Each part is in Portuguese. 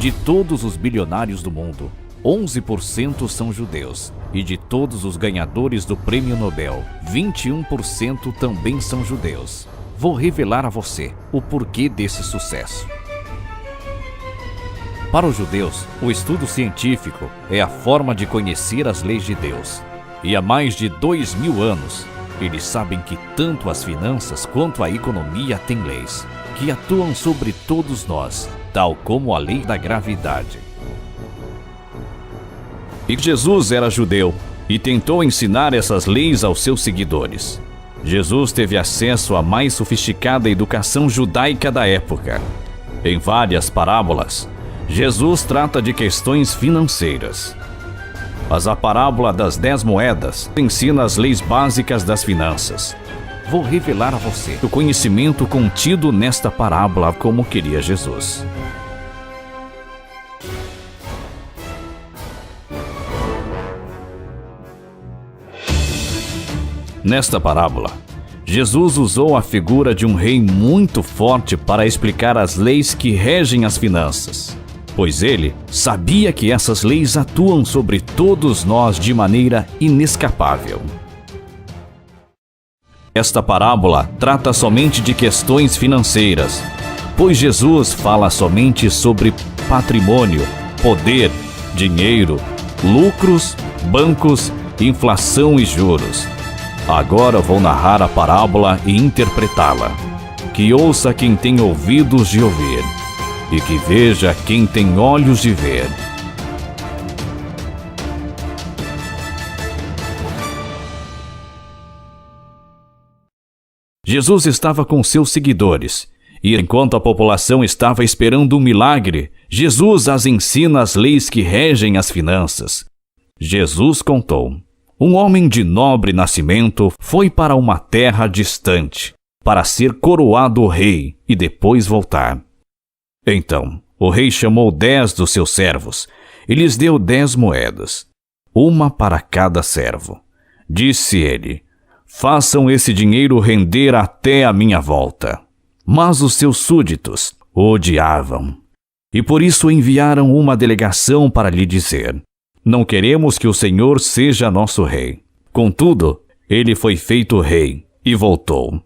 De todos os bilionários do mundo, 11% são judeus. E de todos os ganhadores do Prêmio Nobel, 21% também são judeus. Vou revelar a você o porquê desse sucesso. Para os judeus, o estudo científico é a forma de conhecer as leis de Deus. E há mais de 2000 anos, eles sabem que tanto as finanças quanto a economia têm leis, que atuam sobre todos nós, tal como a lei da gravidade. E Jesus era judeu e tentou ensinar essas leis aos seus seguidores. Jesus teve acesso à mais sofisticada educação judaica da época. Em várias parábolas, Jesus trata de questões financeiras. Mas a parábola das 10 moedas ensina as leis básicas das finanças. Vou revelar a você o conhecimento contido nesta parábola como queria Jesus. Nesta parábola, Jesus usou a figura de um rei muito forte para explicar as leis que regem as finanças, pois ele sabia que essas leis atuam sobre todos nós de maneira inescapável. Esta parábola trata somente de questões financeiras, pois Jesus fala somente sobre patrimônio, poder, dinheiro, lucros, bancos, inflação e juros. Agora vou narrar a parábola e interpretá-la. Que ouça quem tem ouvidos de ouvir, e que veja quem tem olhos de ver. Jesus estava com seus seguidores, e enquanto a população estava esperando um milagre, Jesus as ensina as leis que regem as finanças. Jesus contou: um homem de nobre nascimento foi para uma terra distante, para ser coroado rei e depois voltar. Então, o rei chamou 10 dos seus servos e lhes deu 10 moedas, uma para cada servo. Disse ele: façam esse dinheiro render até a minha volta. Mas os seus súditos o odiavam, e por isso enviaram uma delegação para lhe dizer: não queremos que o Senhor seja nosso rei. Contudo, ele foi feito rei e voltou.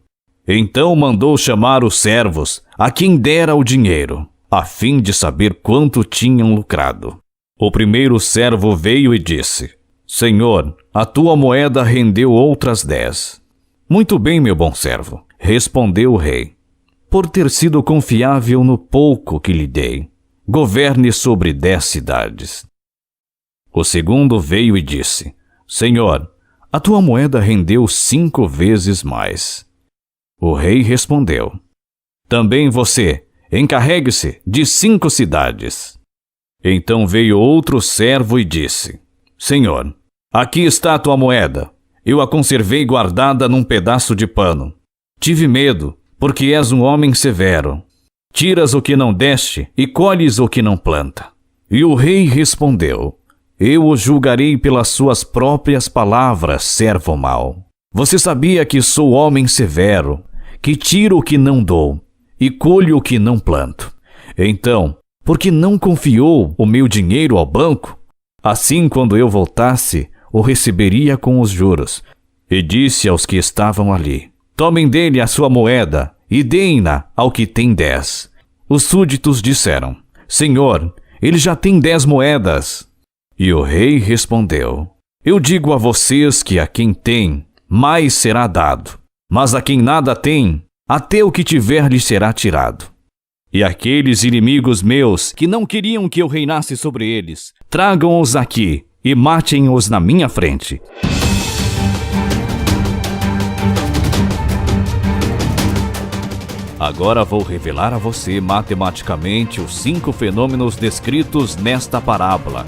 Então mandou chamar os servos, a quem dera o dinheiro, a fim de saber quanto tinham lucrado. O primeiro servo veio e disse: Senhor, a tua moeda rendeu outras 10. Muito bem, meu bom servo, respondeu o rei. Por ter sido confiável no pouco que lhe dei, governe sobre 10 cidades. O segundo veio e disse: Senhor, a tua moeda rendeu 5 vezes mais. O rei respondeu: também você, encarregue-se de 5 cidades. Então veio outro servo e disse: Senhor, aqui está a tua moeda. Eu a conservei guardada num pedaço de pano. Tive medo, porque és um homem severo. Tiras o que não deste e colhes o que não planta. E o rei respondeu: eu o julgarei pelas suas próprias palavras, servo mau. Você sabia que sou homem severo, que tiro o que não dou e colho o que não planto. Então, por que não confiou o meu dinheiro ao banco? Assim, quando eu voltasse, o receberia com os juros. E disse aos que estavam ali: tomem dele a sua moeda e deem-na ao que tem 10. Os súditos disseram: Senhor, ele já tem 10 moedas. E o rei respondeu: eu digo a vocês que a quem tem, mais será dado, mas a quem nada tem, até o que tiver lhe será tirado. E aqueles inimigos meus que não queriam que eu reinasse sobre eles, tragam-os aqui e matem-os na minha frente. Agora vou revelar a você matematicamente os 5 fenômenos descritos nesta parábola.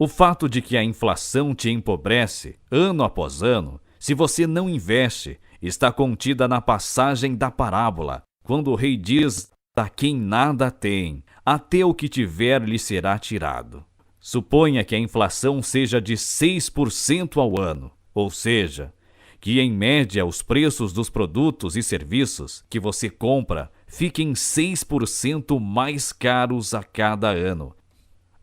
O fato de que a inflação te empobrece, ano após ano, se você não investe, está contida na passagem da parábola, quando o rei diz: a quem nada tem, até o que tiver lhe será tirado. Suponha que a inflação seja de 6% ao ano, ou seja, que, em média, os preços dos produtos e serviços que você compra fiquem 6% mais caros a cada ano.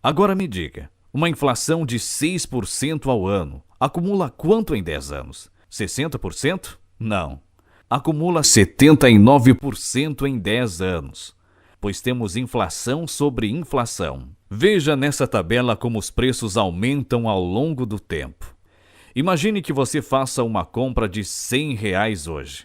Agora me diga, uma inflação de 6% ao ano acumula quanto em 10 anos? 60%? Não. Acumula 79% em 10 anos, pois temos inflação sobre inflação. Veja nessa tabela como os preços aumentam ao longo do tempo. Imagine que você faça uma compra de R$100 hoje.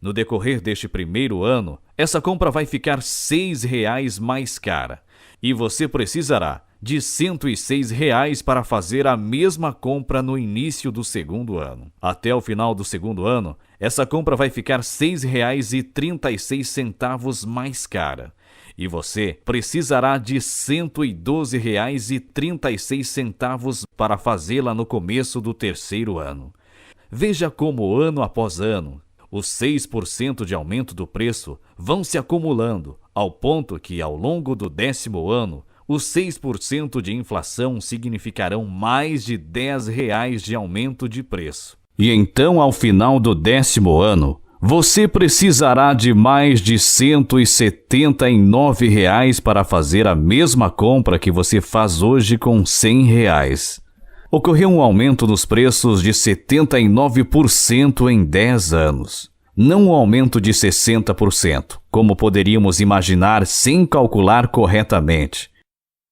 No decorrer deste primeiro ano, essa compra vai ficar R$6 mais cara, e você precisará de R$106 para fazer a mesma compra no início do segundo ano. Até o final do segundo ano, essa compra vai ficar R$6,36 mais cara, e você precisará de R$112,36 para fazê-la no começo do terceiro ano. Veja como, ano após ano, os 6% de aumento do preço vão se acumulando, ao ponto que, ao longo do 10º ano, os 6% de inflação significarão mais de R$10 de aumento de preço. E então, ao final do 10º ano, você precisará de mais de R$179 para fazer a mesma compra que você faz hoje com R$100. Ocorreu um aumento dos preços de 79% em 10 anos. Não um aumento de 60%, como poderíamos imaginar sem calcular corretamente.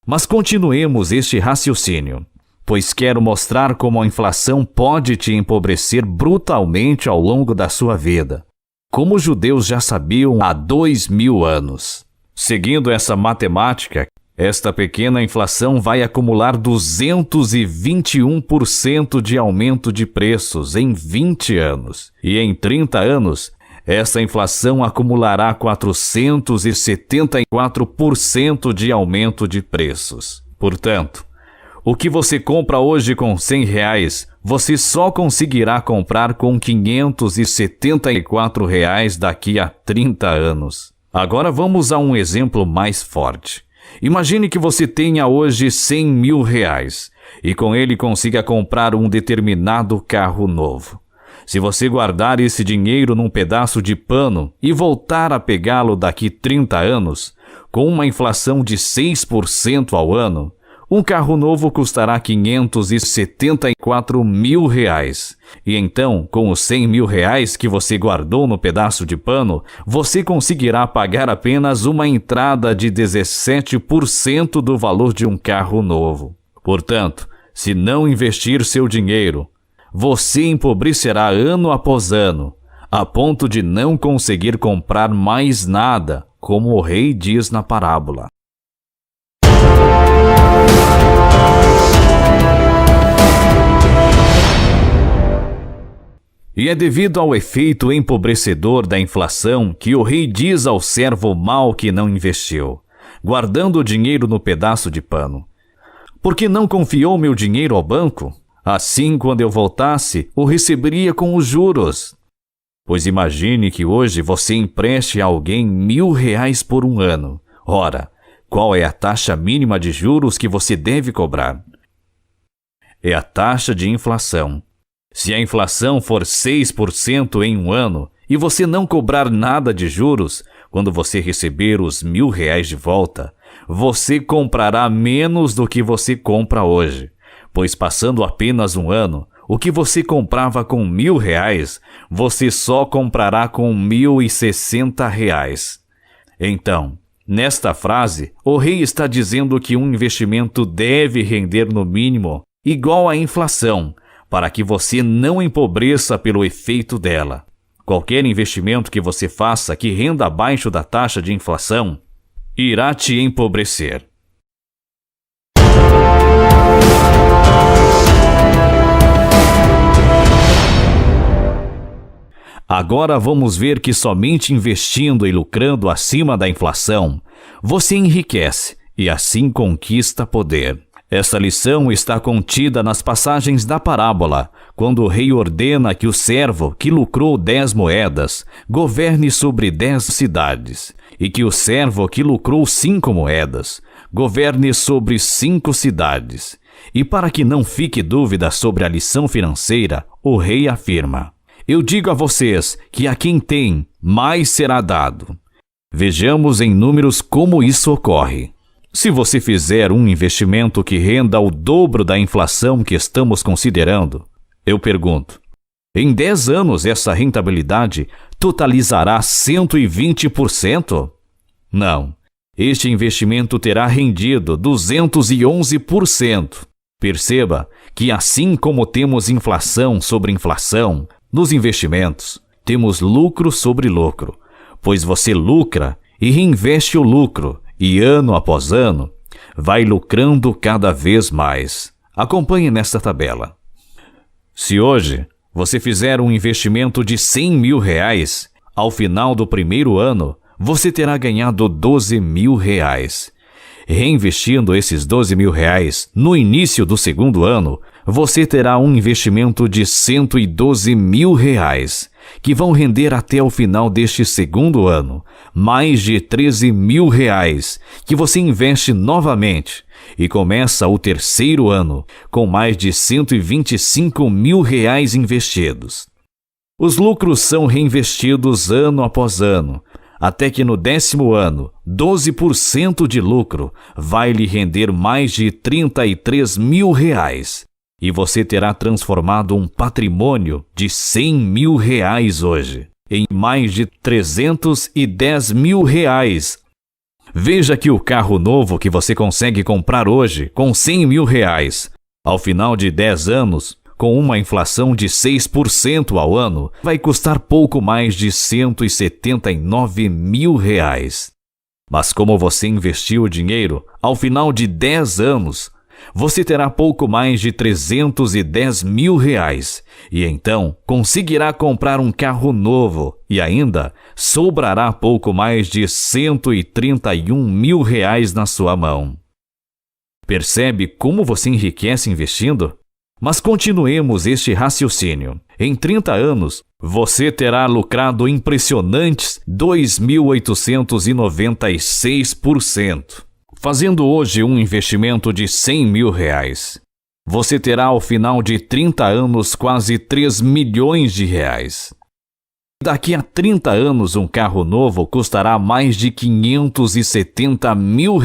Mas continuemos este raciocínio, pois quero mostrar como a inflação pode te empobrecer brutalmente ao longo da sua vida, como os judeus já sabiam há 2000 anos. Seguindo essa matemática, esta pequena inflação vai acumular 221% de aumento de preços em 20 anos. E em 30 anos, essa inflação acumulará 474% de aumento de preços. Portanto, o que você compra hoje com R$100, você só conseguirá comprar com R$574 daqui a 30 anos. Agora vamos a um exemplo mais forte. Imagine que você tenha hoje R$100 mil e com ele consiga comprar um determinado carro novo. Se você guardar esse dinheiro num pedaço de pano e voltar a pegá-lo daqui 30 anos, com uma inflação de 6% ao ano, um carro novo custará R$574 mil. E então, com os R$100 mil que você guardou no pedaço de pano, você conseguirá pagar apenas uma entrada de 17% do valor de um carro novo. Portanto, se não investir seu dinheiro, você empobrecerá ano após ano, a ponto de não conseguir comprar mais nada, como o rei diz na parábola. E é devido ao efeito empobrecedor da inflação que o rei diz ao servo mau que não investiu, guardando o dinheiro no pedaço de pano: "Por que não confiou meu dinheiro ao banco? Assim, quando eu voltasse, o receberia com os juros." Pois imagine que hoje você empreste a alguém R$1.000 por um ano. Ora, qual é a taxa mínima de juros que você deve cobrar? É a taxa de inflação. Se a inflação for 6% em um ano e você não cobrar nada de juros, quando você receber os R$1.000 de volta, você comprará menos do que você compra hoje, pois passando apenas um ano, o que você comprava com R$1.000, você só comprará com R$1.060. Então, nesta frase, o rei está dizendo que um investimento deve render no mínimo igual à inflação, para que você não empobreça pelo efeito dela. Qualquer investimento que você faça que renda abaixo da taxa de inflação irá te empobrecer. Agora vamos ver que somente investindo e lucrando acima da inflação, você enriquece e assim conquista poder. Esta lição está contida nas passagens da parábola, quando o rei ordena que o servo que lucrou 10 moedas governe sobre 10 cidades, e que o servo que lucrou 5 moedas governe sobre 5 cidades. E para que não fique dúvida sobre a lição financeira, o rei afirma: eu digo a vocês que a quem tem, mais será dado. Vejamos em números como isso ocorre. Se você fizer um investimento que renda o dobro da inflação que estamos considerando, eu pergunto, em 10 anos essa rentabilidade totalizará 120%? Não. Este investimento terá rendido 211%. Perceba que assim como temos inflação sobre inflação, nos investimentos, temos lucro sobre lucro, pois você lucra e reinveste o lucro, e ano após ano, vai lucrando cada vez mais. Acompanhe nesta tabela. Se hoje você fizer um investimento de R$100 mil, ao final do primeiro ano, você terá ganhado R$12 mil. Reinvestindo esses R$12 mil no início do segundo ano, você terá um investimento de R$112 mil, que vão render até o final deste segundo ano, mais de R$13 mil, que você investe novamente, e começa o terceiro ano, com mais de R$125 mil investidos. Os lucros são reinvestidos ano após ano, até que no 10º ano, 12% de lucro vai lhe render mais de R$33 mil, e você terá transformado um patrimônio de R$100 mil hoje em mais de R$310 mil. Veja que o carro novo que você consegue comprar hoje com R$100 mil, ao final de 10 anos, com uma inflação de 6% ao ano, vai custar pouco mais de R$179 mil. Mas como você investiu o dinheiro, ao final de 10 anos, você terá pouco mais de R$310 mil, e então conseguirá comprar um carro novo e ainda sobrará pouco mais de R$131 mil na sua mão. Percebe como você enriquece investindo? Mas continuemos este raciocínio. Em 30 anos, você terá lucrado impressionantes 2.896%. Fazendo hoje um investimento de R$100 mil, você terá ao final de 30 anos quase R$3 milhões. Daqui a 30 anos um carro novo custará mais de R$570 mil,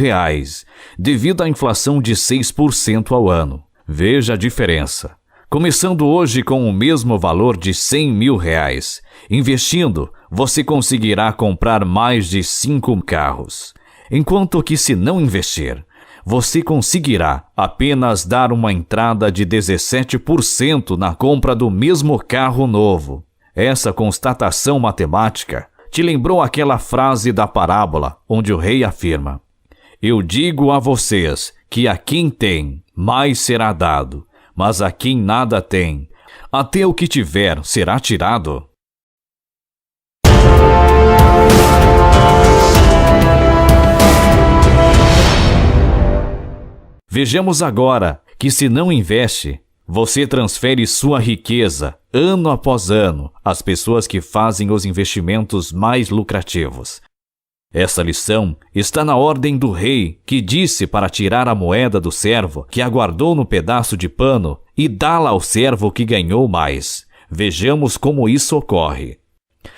devido à inflação de 6% ao ano. Veja a diferença. Começando hoje com o mesmo valor de R$100 mil, investindo, você conseguirá comprar mais de 5 carros. Enquanto que se não investir, você conseguirá apenas dar uma entrada de 17% na compra do mesmo carro novo. Essa constatação matemática te lembrou aquela frase da parábola onde o rei afirma: eu digo a vocês que a quem tem, mais será dado, mas a quem nada tem, até o que tiver será tirado. Vejamos agora que se não investe, você transfere sua riqueza, ano após ano, às pessoas que fazem os investimentos mais lucrativos. Essa lição está na ordem do rei, que disse para tirar a moeda do servo que aguardou no pedaço de pano e dá-la ao servo que ganhou mais. Vejamos como isso ocorre.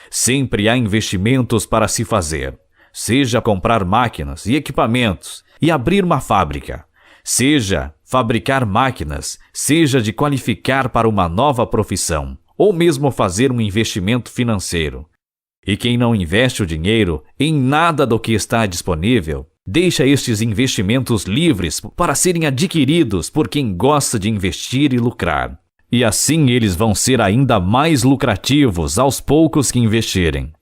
Sempre há investimentos para se fazer, seja comprar máquinas e equipamentos e abrir uma fábrica, seja fabricar máquinas, seja de qualificar para uma nova profissão, ou mesmo fazer um investimento financeiro. E quem não investe o dinheiro em nada do que está disponível, deixa estes investimentos livres para serem adquiridos por quem gosta de investir e lucrar. E assim eles vão ser ainda mais lucrativos aos poucos que investirem.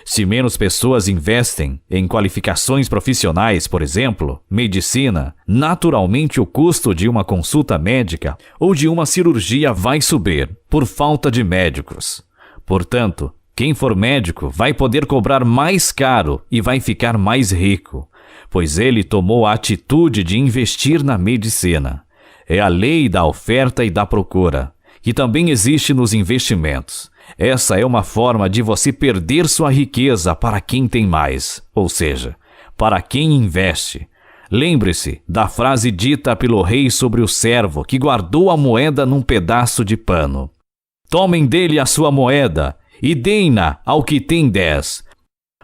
Se menos pessoas investem em qualificações profissionais, por exemplo, medicina, naturalmente o custo de uma consulta médica ou de uma cirurgia vai subir por falta de médicos. Portanto, quem for médico vai poder cobrar mais caro e vai ficar mais rico, pois ele tomou a atitude de investir na medicina. É a lei da oferta e da procura, que também existe nos investimentos. Essa é uma forma de você perder sua riqueza para quem tem mais, ou seja, para quem investe. Lembre-se da frase dita pelo rei sobre o servo que guardou a moeda num pedaço de pano. Tomem dele a sua moeda e deem-na ao que tem 10,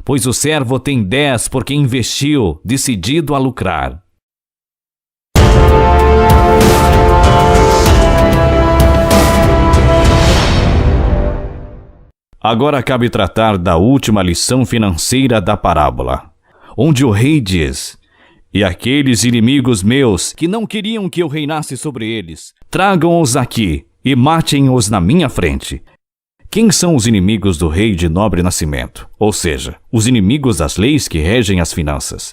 pois o servo tem 10 porque investiu, decidido a lucrar. Agora cabe tratar da última lição financeira da parábola, onde o rei diz: "E aqueles inimigos meus que não queriam que eu reinasse sobre eles, tragam-os aqui e matem-os na minha frente." Quem são os inimigos do rei de nobre nascimento? Ou seja, os inimigos das leis que regem as finanças.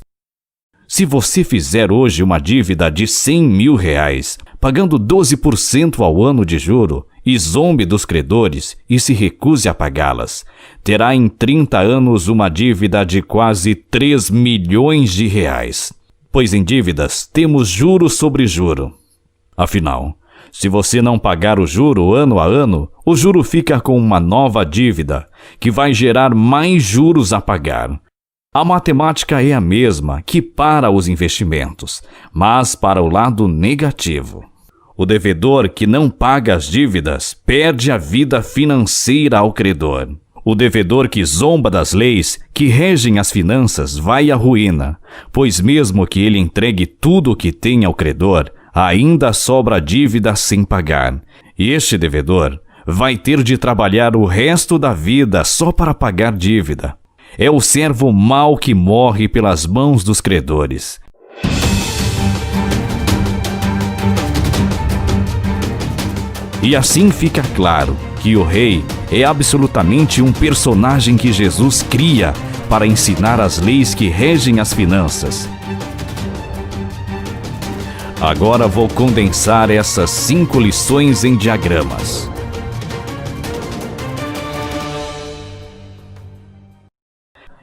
Se você fizer hoje uma dívida de 100 mil reais, pagando 12% ao ano de juro, e zombe dos credores e se recuse a pagá-las, terá em 30 anos uma dívida de quase 3 milhões de reais. Pois em dívidas temos juro sobre juro. Afinal, se você não pagar o juro ano a ano, o juro fica com uma nova dívida, que vai gerar mais juros a pagar. A matemática é a mesma que para os investimentos, mas para o lado negativo. O devedor que não paga as dívidas perde a vida financeira ao credor. O devedor que zomba das leis que regem as finanças vai à ruína, pois mesmo que ele entregue tudo o que tem ao credor, ainda sobra dívida sem pagar. E este devedor vai ter de trabalhar o resto da vida só para pagar dívida. É o servo mau que morre pelas mãos dos credores. E assim fica claro que o rei é absolutamente um personagem que Jesus cria para ensinar as leis que regem as finanças. Agora vou condensar essas 5 lições em diagramas.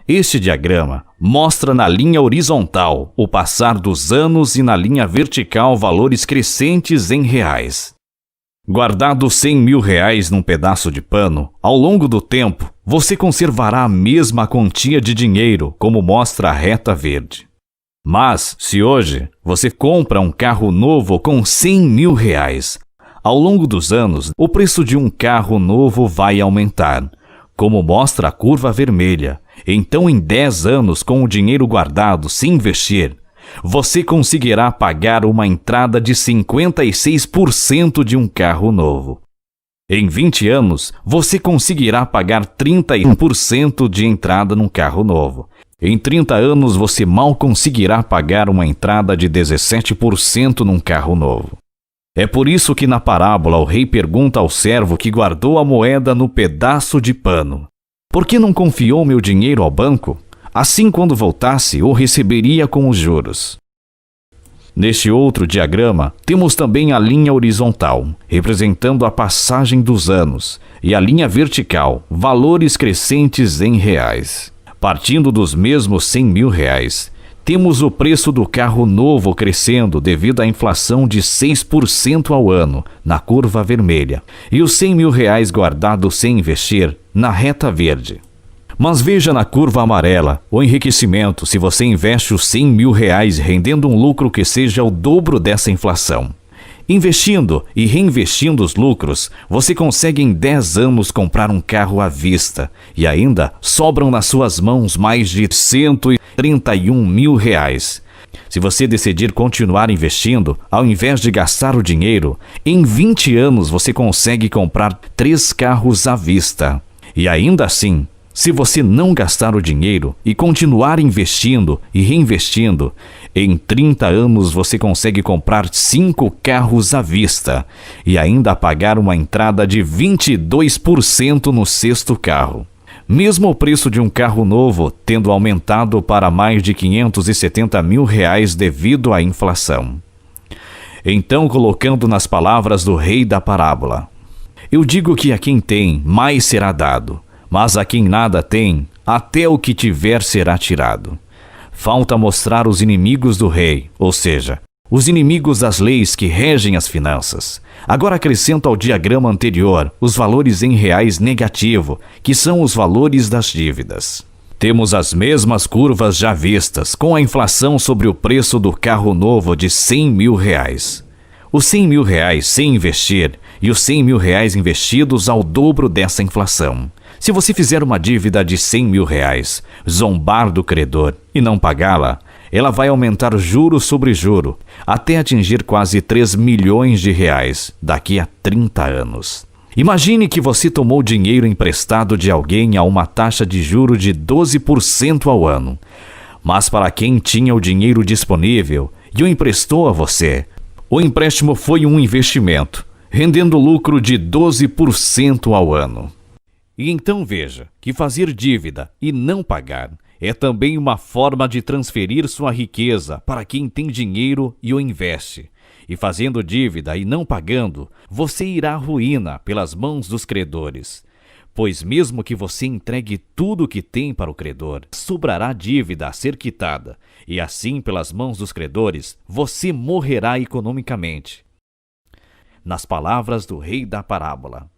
Este diagrama mostra na linha horizontal o passar dos anos e na linha vertical valores crescentes em reais. Guardado 100 mil reais num pedaço de pano, ao longo do tempo, você conservará a mesma quantia de dinheiro, como mostra a reta verde. Mas, se hoje você compra um carro novo com 100 mil reais, ao longo dos anos, o preço de um carro novo vai aumentar, como mostra a curva vermelha. Então, em 10 anos, com o dinheiro guardado sem investir, você conseguirá pagar uma entrada de 56% de um carro novo. Em 20 anos, você conseguirá pagar 31% de entrada num carro novo. Em 30 anos, você mal conseguirá pagar uma entrada de 17% num carro novo. É por isso que na parábola o rei pergunta ao servo que guardou a moeda no pedaço de pano: "Por que não confiou meu dinheiro ao banco? Assim, quando voltasse, o receberia com os juros." Neste outro diagrama, temos também a linha horizontal, representando a passagem dos anos, e a linha vertical, valores crescentes em reais. Partindo dos mesmos 100 mil reais, temos o preço do carro novo crescendo devido à inflação de 6% ao ano, na curva vermelha, e os 100 mil reais guardados sem investir, na reta verde. Mas veja na curva amarela o enriquecimento se você investe os 100 mil reais rendendo um lucro que seja o dobro dessa inflação. Investindo e reinvestindo os lucros, você consegue em 10 anos comprar um carro à vista e ainda sobram nas suas mãos mais de 131 mil reais. Se você decidir continuar investindo, ao invés de gastar o dinheiro, em 20 anos você consegue comprar 3 carros à vista. E ainda assim, se você não gastar o dinheiro e continuar investindo e reinvestindo, em 30 anos você consegue comprar 5 carros à vista e ainda pagar uma entrada de 22% no 6º carro. Mesmo o preço de um carro novo tendo aumentado para mais de 570 mil reais devido à inflação. Então, colocando nas palavras do rei da parábola: "Eu digo que a quem tem, mais será dado. Mas a quem nada tem, até o que tiver será tirado." Falta mostrar os inimigos do rei, ou seja, os inimigos das leis que regem as finanças. Agora acrescento ao diagrama anterior os valores em reais negativo, que são os valores das dívidas. Temos as mesmas curvas já vistas com a inflação sobre o preço do carro novo de R$100 mil. Os R$100 mil sem investir e os R$100 mil investidos ao dobro dessa inflação. Se você fizer uma dívida de R$100 mil, zombar do credor e não pagá-la, ela vai aumentar juro sobre juro até atingir quase R$3 milhões daqui a 30 anos. Imagine que você tomou dinheiro emprestado de alguém a uma taxa de juro de 12% ao ano. Mas para quem tinha o dinheiro disponível e o emprestou a você, o empréstimo foi um investimento, rendendo lucro de 12% ao ano. E então veja que fazer dívida e não pagar é também uma forma de transferir sua riqueza para quem tem dinheiro e o investe. E fazendo dívida e não pagando, você irá à ruína pelas mãos dos credores. Pois mesmo que você entregue tudo o que tem para o credor, sobrará dívida a ser quitada, e assim pelas mãos dos credores, você morrerá economicamente. Nas palavras do rei da parábola: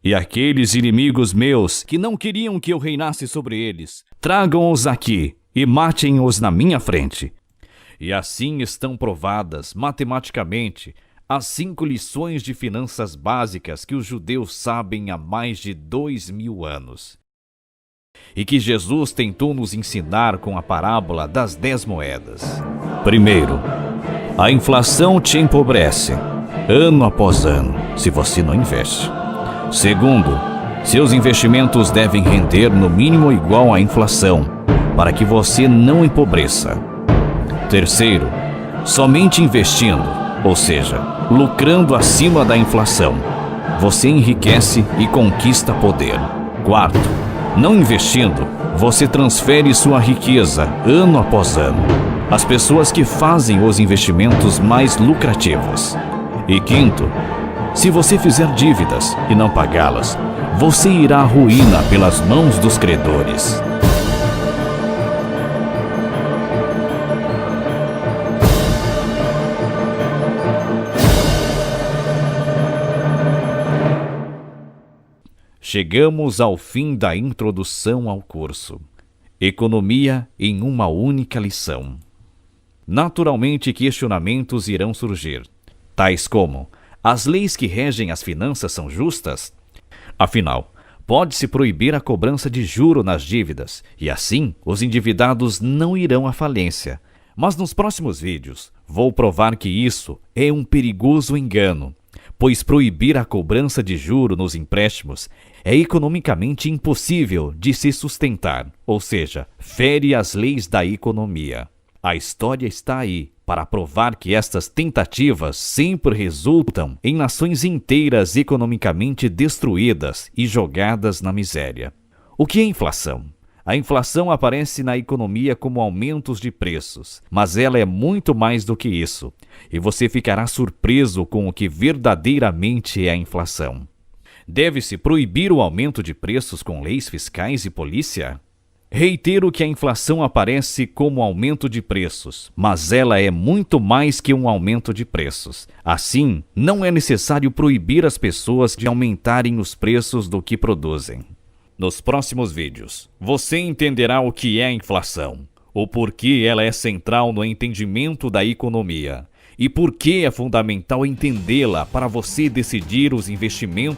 e aqueles inimigos meus que não queriam que eu reinasse sobre eles, tragam-os aqui e matem-os na minha frente. E assim estão provadas, matematicamente, as 5 lições de finanças básicas que os judeus sabem há mais de 2000 anos. E que Jesus tentou nos ensinar com a parábola das 10 moedas. Primeiro, a inflação te empobrece, ano após ano, se você não investe. Segundo, seus investimentos devem render no mínimo igual à inflação, para que você não empobreça. Terceiro, somente investindo, ou seja, lucrando acima da inflação, você enriquece e conquista poder. Quarto, não investindo, você transfere sua riqueza ano após ano às pessoas que fazem os investimentos mais lucrativos. E quinto, se você fizer dívidas e não pagá-las, você irá à ruína pelas mãos dos credores. Chegamos ao fim da introdução ao curso. Economia em uma única lição. Naturalmente, questionamentos irão surgir, tais como: as leis que regem as finanças são justas? Afinal, pode-se proibir a cobrança de juro nas dívidas, e assim os endividados não irão à falência. Mas nos próximos vídeos, vou provar que isso é um perigoso engano, pois proibir a cobrança de juro nos empréstimos é economicamente impossível de se sustentar, ou seja, fere as leis da economia. A história está aí para provar que estas tentativas sempre resultam em nações inteiras economicamente destruídas e jogadas na miséria. O que é inflação? A inflação aparece na economia como aumentos de preços, mas ela é muito mais do que isso, e você ficará surpreso com o que verdadeiramente é a inflação. Deve-se proibir o aumento de preços com leis fiscais e polícia? Reitero que a inflação aparece como aumento de preços, mas ela é muito mais que um aumento de preços. Assim, não é necessário proibir as pessoas de aumentarem os preços do que produzem. Nos próximos vídeos, você entenderá o que é a inflação, o porquê ela é central no entendimento da economia e por que é fundamental entendê-la para você decidir os investimentos